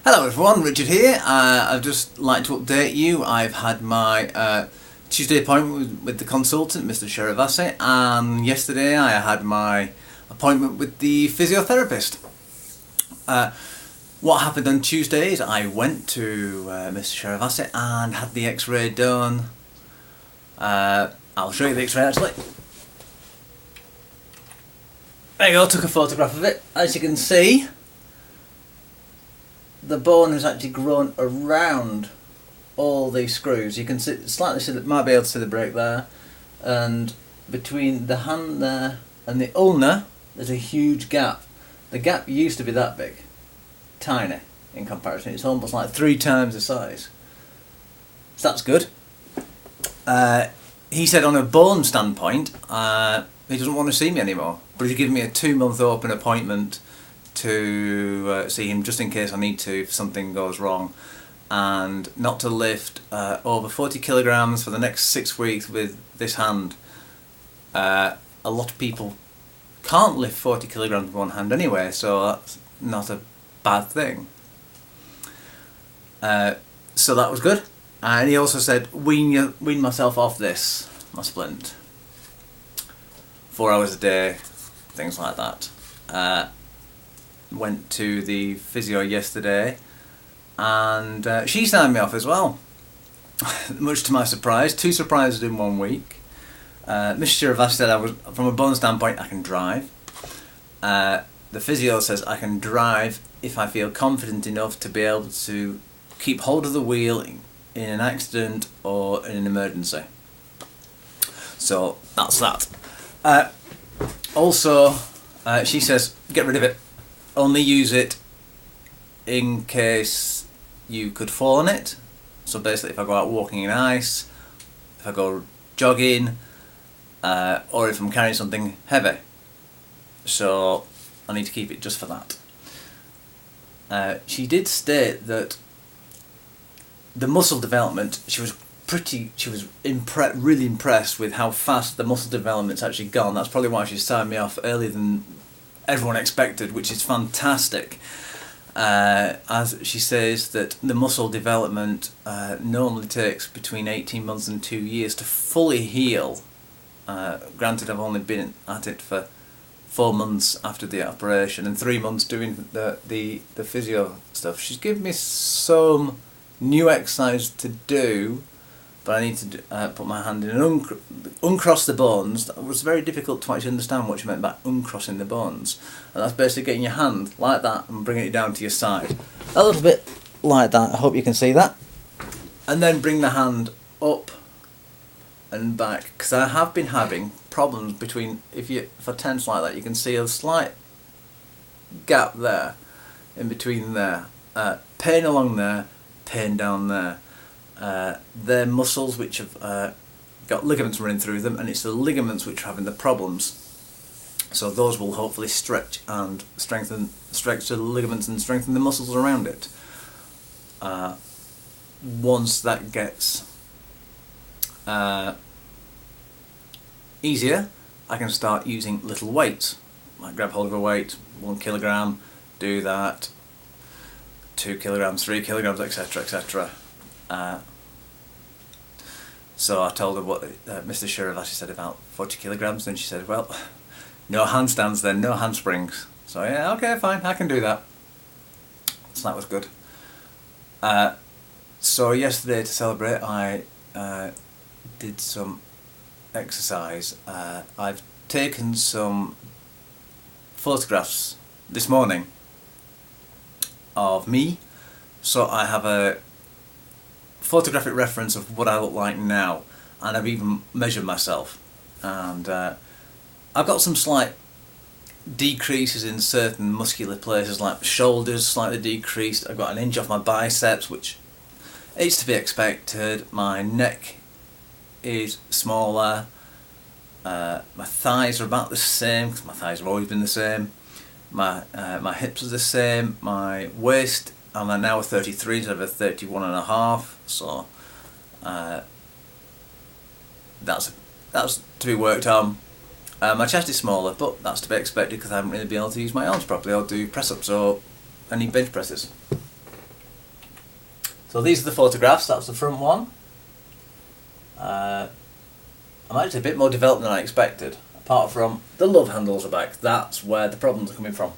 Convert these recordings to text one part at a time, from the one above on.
Hello everyone, Richard here. I'd just like to update you. I've had my Tuesday appointment with the consultant, Mr. Sheravasi, and yesterday I had my appointment with the physiotherapist. What happened on Tuesday is I went to Mr. Sheravasi and had the x-ray done. I'll show you the x-ray actually. There you go, took a photograph of it. As you can see, the bone has actually grown around all these screws. You can slightly see that, might be able to see the break there, and between the hand there and the ulna there's a huge gap. The gap used to be that big, tiny in comparison. It's almost like 3 times the size. So that's good. He said on a bone standpoint he doesn't want to see me anymore, but he's given me a 2-month open appointment to see him just in case I need to if something goes wrong, and not to lift over 40 kilograms for the next 6 weeks with this hand. A lot of people can't lift 40 kilograms with one hand anyway, so that's not a bad thing. So that was good. And he also said wean myself off this, my splint, 4 hours a day, things like that. Went to the physio yesterday, and she signed me off as well. Much to my surprise, 2 surprises in 1 week. Mr. Sheravasi said from a bone standpoint, I can drive. The physio says I can drive if I feel confident enough to be able to keep hold of the wheel in an accident or in an emergency. So that's that. Also, she says get rid of it. Only use it in case you could fall on it. So basically, if I go out walking in ice, if I go jogging, or if I'm carrying something heavy. So I need to keep it just for that. She did state that the muscle development, she was really impressed with how fast the muscle development's actually gone. That's probably why she signed me off earlier than everyone expected, which is fantastic. As she says that the muscle development normally takes between 18 months and 2 years to fully heal. Granted, I've only been at it for 4 months after the operation and 3 months doing the physio stuff. She's given me some new exercise to do, but I need to put my hand in and uncross the bones. It was very difficult to actually understand what she meant by uncrossing the bones. And that's basically getting your hand like that and bringing it down to your side. A little bit like that, I hope you can see that. And then bring the hand up and back, because I have been having problems between, if I tense like that, you can see a slight gap there, in between there. Pain along there, pain down there. They're muscles which have got ligaments running through them, and it's the ligaments which are having the problems. So those will hopefully stretch the ligaments and strengthen the muscles around it. Once that gets easier, I can start using little weights. Like grab hold of a weight, 1 kilogram, do that, 2 kilograms, 3 kilograms, etc., etc. So I told her what Mr. Sheravasi said about 40 kilograms, and she said, well, no handstands then, no handsprings. So yeah, okay, fine, I can do that. So that was good. So yesterday, to celebrate, I did some exercise. I've taken some photographs this morning of me, so I have a photographic reference of what I look like now, and I've even measured myself, and I've got some slight decreases in certain muscular places, like shoulders slightly decreased. I've got an inch off my biceps, which is to be expected. My neck is smaller. My thighs are about the same, because my thighs have always been the same. My hips are the same. My waist, I'm now a 33 instead of a 31.5, so that's to be worked on. My chest is smaller, but that's to be expected because I haven't really been able to use my arms properly or do press ups or any bench presses. So these are the photographs. That's the front one. I'm actually a bit more developed than I expected. Apart from the love handles are back. That's where the problems are coming from.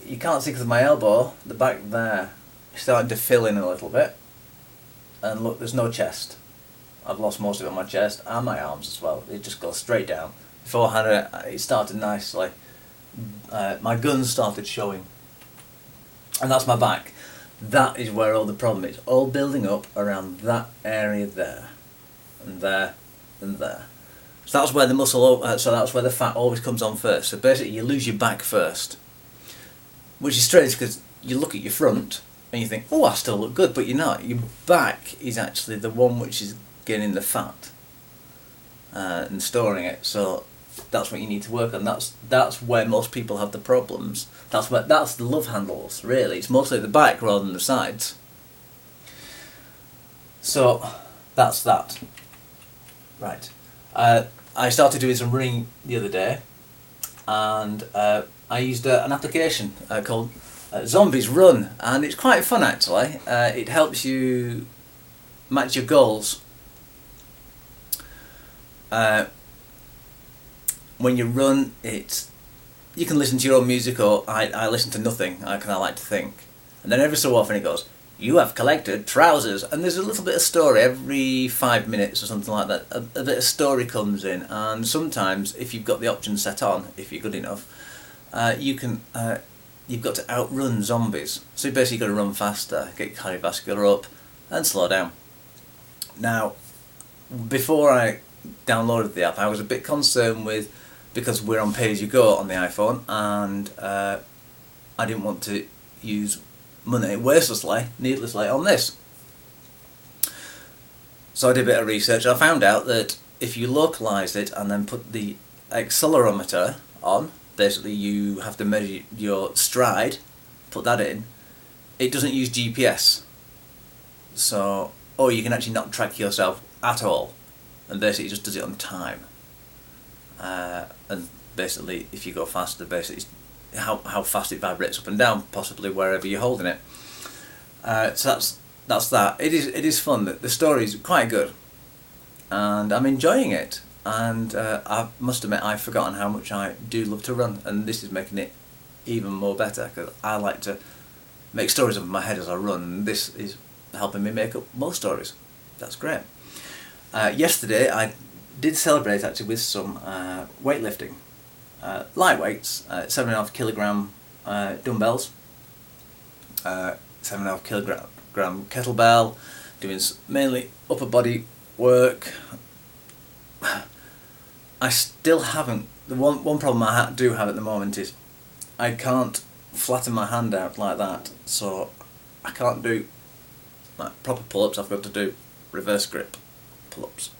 You can't see because of my elbow. The back there is starting to fill in a little bit. And look, there's no chest. I've lost most of it on my chest and my arms as well. It just goes straight down. Beforehand it started nicely. My guns started showing. And that's my back. That is where all the problem is. All building up around that area there. And there. And there. So that's where the muscle, so that's where the fat always comes on first. So basically you lose your back first. Which is strange because you look at your front and you think, oh, I still look good, but you're not. Your back is actually the one which is gaining the fat and storing it. So that's what you need to work on. That's where most people have the problems. That's the love handles, really. It's mostly the back rather than the sides. So that's that. Right. I started doing some running the other day, and I used an application called Zombies Run, and it's quite fun actually. It helps you match your goals. When you run, you can listen to your own music, or I listen to nothing. I kind of like to think, and then every so often it goes, "You have collected trousers," and there's a little bit of story every 5 minutes or something like that. A bit of story comes in, and sometimes if you've got the option set on, if you're good enough, you've got to outrun zombies. So you basically got to run faster, get your cardiovascular up, and slow down. Now, before I downloaded the app, I was a bit concerned with, because we're on pay-as-you-go on the iPhone, and I didn't want to use money needlessly on this. So I did a bit of research. I found out that if you localise it and then put the accelerometer on, basically you have to measure your stride, put that in, it doesn't use GPS. So, or you can actually not track yourself at all, and basically it just does it on time. And basically if you go faster, basically it's how fast it vibrates up and down, possibly wherever you're holding it. So that's that. It is fun. The story is quite good, and I'm enjoying it. And I must admit, I've forgotten how much I do love to run, and this is making it even more better, because I like to make stories up in my head as I run, and this is helping me make up more stories. That's great. Yesterday I did celebrate actually with some weightlifting. Light weights, 7.5 kilogram dumbbells, 7.5 kilogram kettlebell, doing mainly upper body work. I still haven't, the one problem I do have at the moment is I can't flatten my hand out like that, so I can't do like proper pull-ups. I've got to do reverse grip pull-ups,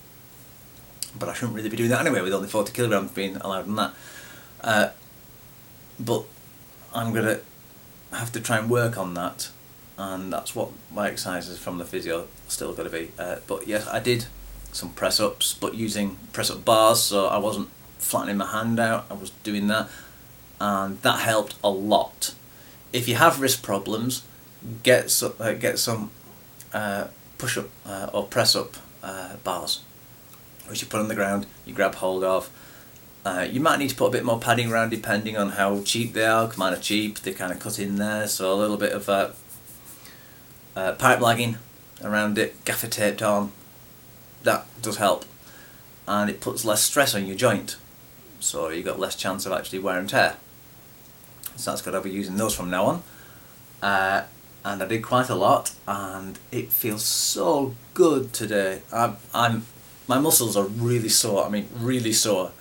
but I shouldn't really be doing that anyway with only 40 kilograms being allowed in that. But I'm going to have to try and work on that, and that's what my exercises from the physio still got to be. But yes, I did some press-ups, but using press-up bars, so I wasn't flattening my hand out, I was doing that, and that helped a lot. If you have wrist problems, get some push-up or press-up bars, which you put on the ground, you grab hold of. You might need to put a bit more padding around depending on how cheap they are. Kind of cheap, they kind of cut in there, so a little bit of pipe lagging around it, gaffer taped on. That does help, and it puts less stress on your joint, so you've got less chance of actually wear and tear. So that's good. I'll be using those from now on. And I did quite a lot, and it feels so good today. My muscles are really sore. I mean, really sore.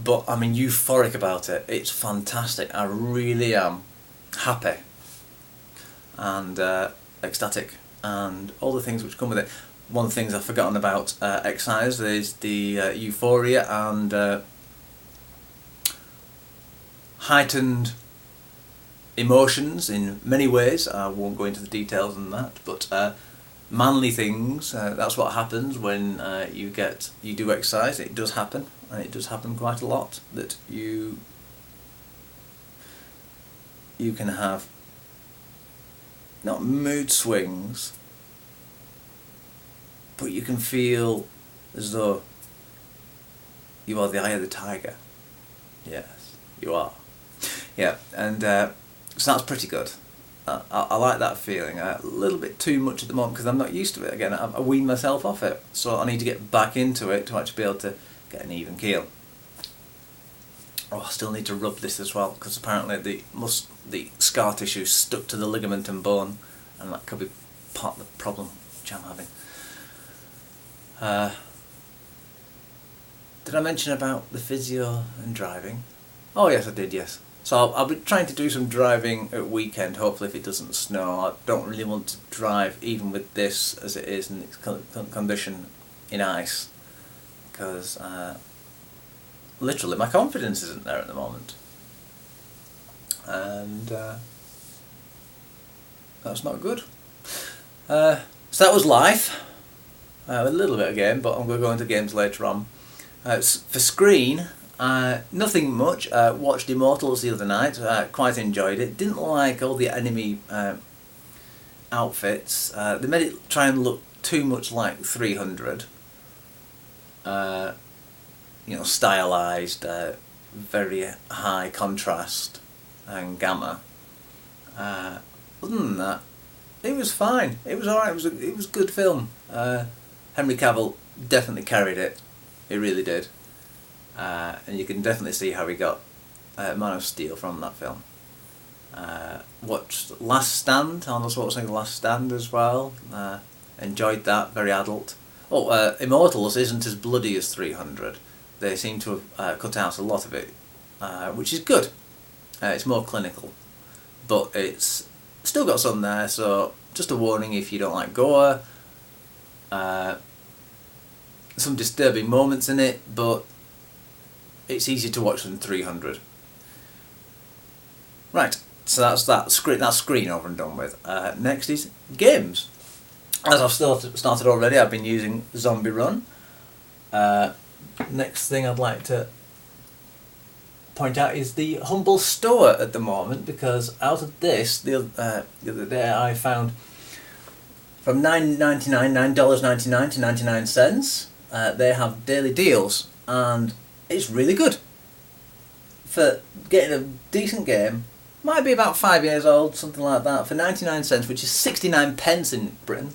But I'm euphoric about it. It's fantastic. I really am happy and ecstatic, and all the things which come with it. One of the things I've forgotten about exercise is the euphoria and heightened emotions in many ways. I won't go into the details on that, but manly things, that's what happens when you do exercise. It does happen, and it does happen quite a lot, that you can have not mood swings, but you can feel as though you are the eye of the tiger. Yes, you are. Yeah, and so that's pretty good. I like that feeling. A little bit too much at the moment because I'm not used to it. Again, I weaned myself off it, so I need to get back into it to actually be able to get an even keel. Oh, I still need to rub this as well because apparently the scar tissue stuck to the ligament and bone, and that could be part of the problem which I'm having. Did I mention about the physio and driving? Oh yes, I did, yes. So I'll be trying to do some driving at weekend, hopefully if it doesn't snow. I don't really want to drive even with this as it is in its condition in ice, because literally my confidence isn't there at the moment. And that's not good. So that was life. A little bit of game, but I'm going to go into games later on. For screen, nothing much. Watched Immortals the other night, quite enjoyed it. Didn't like all the enemy outfits. They made it try and look too much like 300. Stylized, very high contrast and gamma. Other than that, it was fine. It was alright. It was a good film. Henry Cavill definitely carried it. He really did. And you can definitely see how he got Man of Steel from that film. Watched Last Stand, Arnold Schwarzenegger Last Stand as well. Enjoyed that, very adult. Immortals isn't as bloody as 300. They seem to have cut out a lot of it, which is good. It's more clinical. But it's still got some there, so just a warning if you don't like gore. Some disturbing moments in it, but it's easier to watch than 300. Right, so that's that screen over and done with. Next is games. As I've started already, I've been using Zombie Run. Next thing I'd like to point out is the Humble Store at the moment, because out of this, the other day I found from $9.99 to 99 cents, they have daily deals, and it's really good. For getting a decent game, might be about 5 years old, something like that, for 99 cents, which is 69 pence in Britain.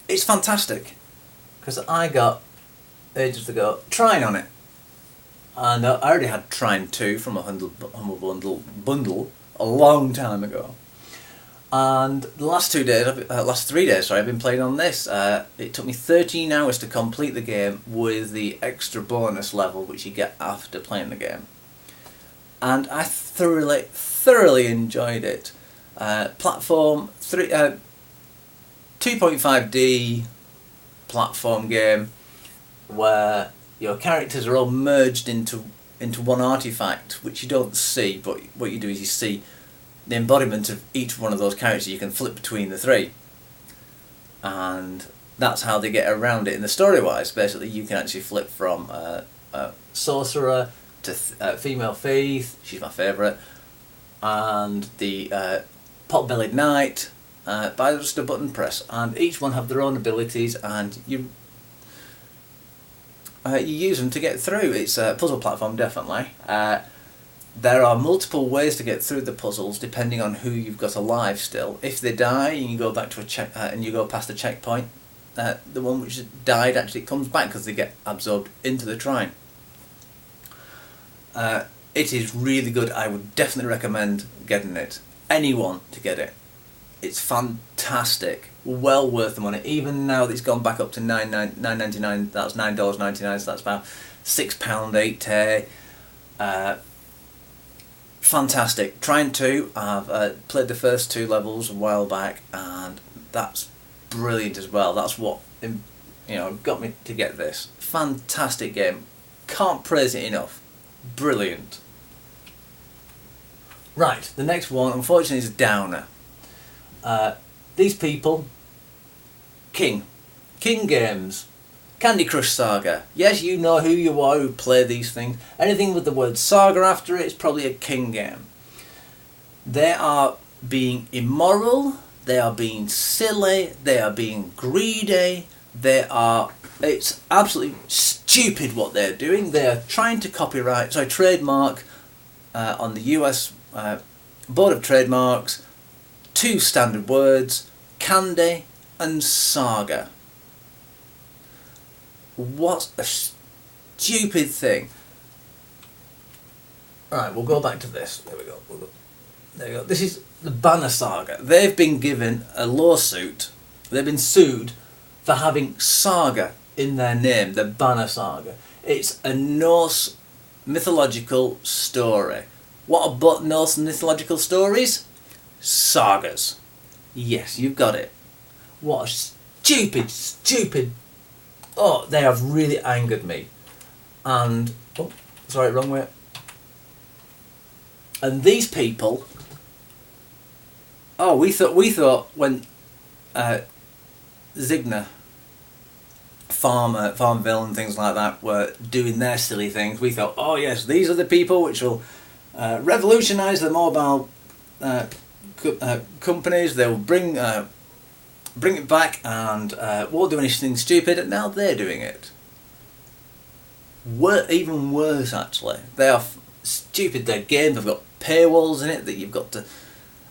It's fantastic, because I got, ages ago, Trine on it. And I already had Trine 2 from a Humble Bundle a long time ago. And the last 3 days, I've been playing on this. It took me 13 hours to complete the game with the extra bonus level which you get after playing the game. And I thoroughly enjoyed it. Platform 2.5D platform game where your characters are all merged into one artifact, which you don't see, but what you do is you see the embodiment of each one of those characters. You can flip between the three, and that's how they get around it in the story-wise. Basically, you can actually flip from sorcerer to female thief, she's my favourite, and the pot-bellied knight by just a button press, and each one have their own abilities, and you use them to get through. It's a puzzle platform, definitely. There are multiple ways to get through the puzzles depending on who you've got alive still. If they die and you go back to and you go past a checkpoint, the one which died actually comes back because they get absorbed into the Trine. It is really good. I would definitely recommend getting it. Anyone to get it. It's fantastic. Well worth the money. Even now that it's gone back up to $9.99, that's $9.99, so that's about £6.80. Fantastic. Trine 2, I've played the first 2 levels a while back, and that's brilliant as well. That's what got me to get this. Fantastic game. Can't praise it enough. Brilliant. Right, the next one, unfortunately, is a downer. These people, King Games, Candy Crush Saga. Yes, you know who you are who play these things. Anything with the word Saga after it is probably a King game. They are being immoral, they are being silly, they are being greedy, it's absolutely stupid what they're doing. They are trying to trademark on the US Board of Trademarks 2 standard words, candy and saga. What a stupid thing. Alright, we'll go back to this. There we go. There we go. This is the Banner Saga. They've been given a lawsuit. They've been sued for having saga in their name, the Banner Saga. It's a Norse mythological story. What are Norse mythological stories? Sagas. Yes, you've got it. What a stupid... Oh, they have really angered me. And... Oh, sorry, wrong way. And these people... Oh, we thought when Zigna, Farmville and things like that were doing their silly things, we thought, oh yes, these are the people which will revolutionise the mobile companies. They will bring it back and won't do anything stupid. And now they're doing it. Even worse, actually. They are stupid. Their games have got paywalls in it that you've got to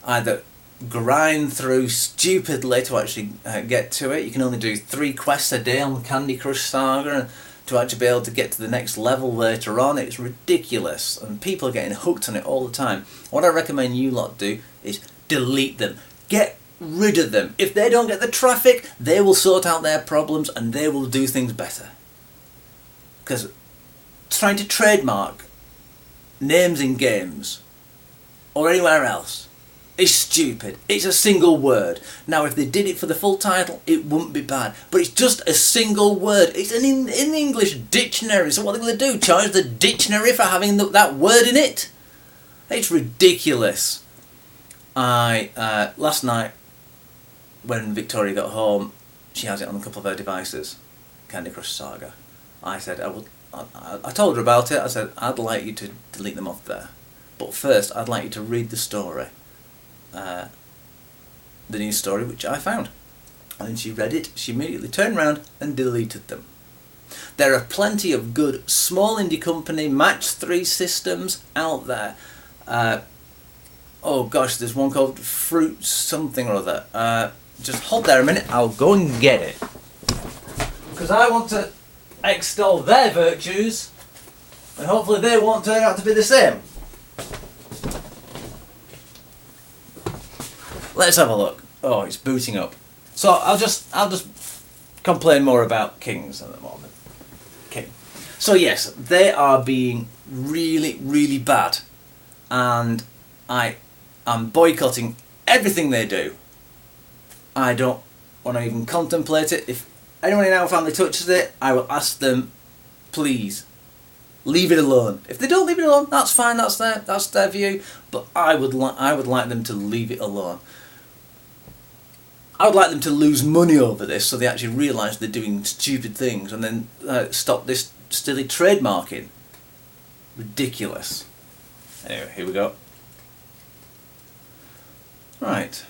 either grind through stupidly to actually get to it. You can only do 3 quests a day on Candy Crush Saga to actually be able to get to the next level later on. It's ridiculous, and people are getting hooked on it all the time. What I recommend you lot do is delete them. Get rid of them. If they don't get the traffic, they will sort out their problems and they will do things better. Because trying to trademark names in games or anywhere else is stupid. It's a single word. Now, if they did it for the full title, it wouldn't be bad. But it's just a single word. It's in the English dictionary. So what are they going to do? Charge the dictionary for having that word in it? It's ridiculous. Last night, when Victoria got home, she has it on a couple of her devices, Candy Crush Saga. I said, I told her about it. I said, I'd like you to delete them off there. But first, I'd like you to read the story. The news story which I found. And when she read it, she immediately turned around and deleted them. There are plenty of good small indie company match 3 systems out there. Oh gosh, there's one called Fruit something or other. Just hold there a minute, I'll go and get it. Because I want to extol their virtues, and hopefully they won't turn out to be the same. Let's have a look. Oh, it's booting up. So I'll just complain more about Kings at the moment. Okay. So yes, they are being really, really bad, and I am boycotting everything they do. I don't want to even contemplate it. If anyone in our family touches it, I will ask them, please, leave it alone. If they don't leave it alone, that's fine. That's their view. But I would like them to leave it alone. I would like them to lose money over this, so they actually realise they're doing stupid things, and then stop this silly trademarking. Ridiculous. Anyway, here we go. Right.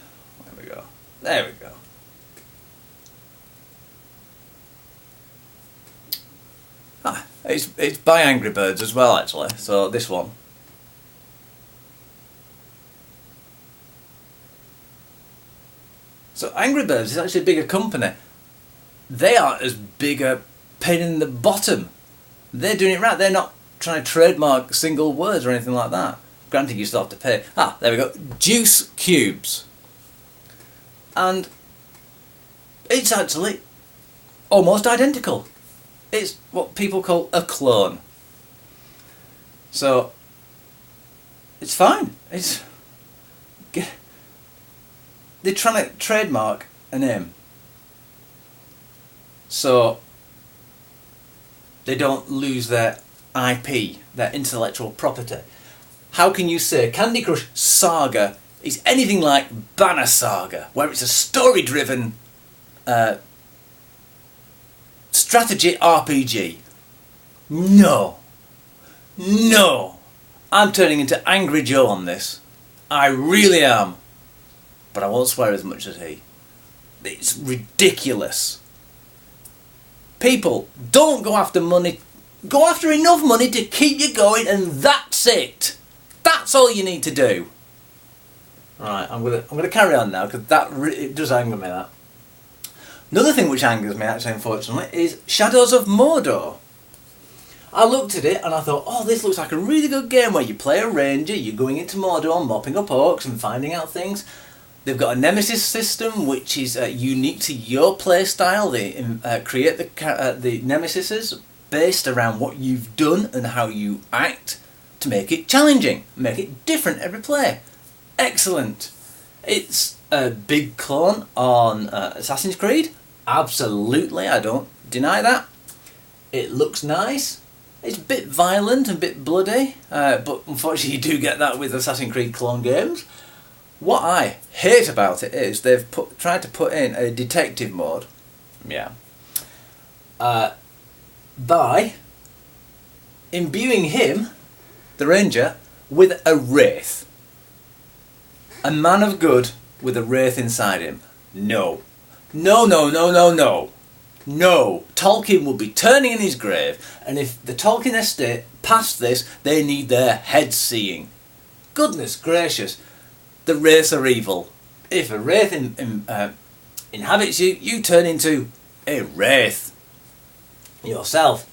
There we go. There we go. It's by Angry Birds as well, actually. So this one. So Angry Birds is actually a bigger company. They aren't as big a pain in the bottom. They're doing it right. They're not trying to trademark single words or anything like that. Granted, you still have to pay. There we go. Juice Cubes. And it's actually almost identical. It's what people call a clone. So it's fine. They're trying to trademark a name, so they don't lose their IP, their intellectual property. How can you say Candy Crush Saga is anything like Banner Saga, where it's a story-driven strategy RPG? No. I'm turning into Angry Joe on this. I really am. but I won't swear as much as he. It's ridiculous. People, don't go after money. Go after enough money to keep you going, and that's it. That's all you need to do. Right, I'm gonna carry on now, because it does anger me, that. Another thing which angers me, actually, unfortunately, is Shadows of Mordor. I looked at it and I thought, oh, this looks like a really good game where you play a ranger, you're going into Mordor, mopping up orcs and finding out things. They've got a nemesis system which is unique to your playstyle. They create the nemesises based around what you've done and how you act to make it challenging, make it different every play. Excellent. It's a big clone on Assassin's Creed. Absolutely, I don't deny that. It looks nice. It's a bit violent and a bit bloody, but unfortunately you do get that with Assassin's Creed clone games. What I hate about it is they've tried to put in a detective mode, by imbuing him, the ranger, with a wraith. A man of good with a wraith inside him. No. No, no, no, no, no. No. Tolkien will be turning in his grave, and if the Tolkien estate pass this, they need their heads seeing. Goodness gracious. The wraiths are evil. If a wraith inhabits you, you turn into a wraith yourself.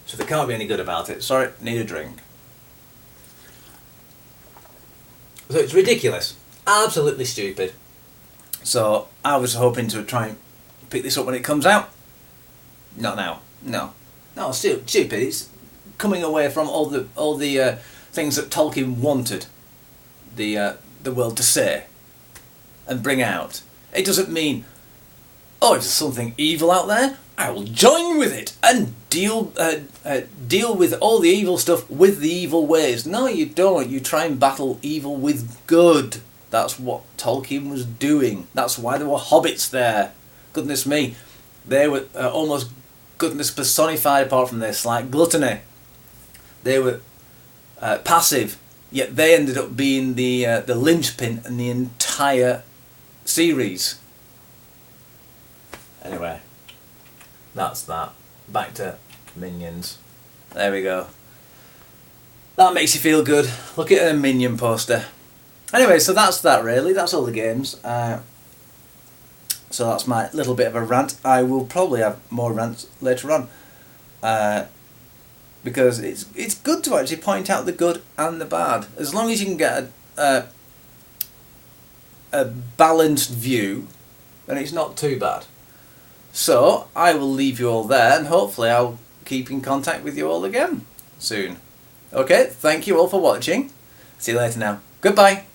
So they can't be any good about it. Sorry, need a drink. So it's ridiculous. Absolutely stupid. So I was hoping to try and pick this up when it comes out. Not now. No. No, it's still stupid. It's coming away from all the things that Tolkien wanted the world to say and bring out. It doesn't mean, oh, if there's something evil out there, I will join with it and deal with all the evil stuff with the evil ways. No, you don't. You try and battle evil with good. That's what Tolkien was doing. That's why there were hobbits there. Goodness me. They were almost goodness personified, apart from their slight gluttony. They were passive, yet they ended up being the linchpin in the entire series. Anyway, that's that. Back to Minions. There we go. That makes you feel good. Look at a Minion poster. Anyway, so that's that really. That's all the games. So that's my little bit of a rant. I will probably have more rants later on. Because it's good to actually point out the good and the bad. As long as you can get a balanced view, then it's not too bad. So I will leave you all there, and hopefully I'll keep in contact with you all again soon. Okay, thank you all for watching. See you later now. Goodbye.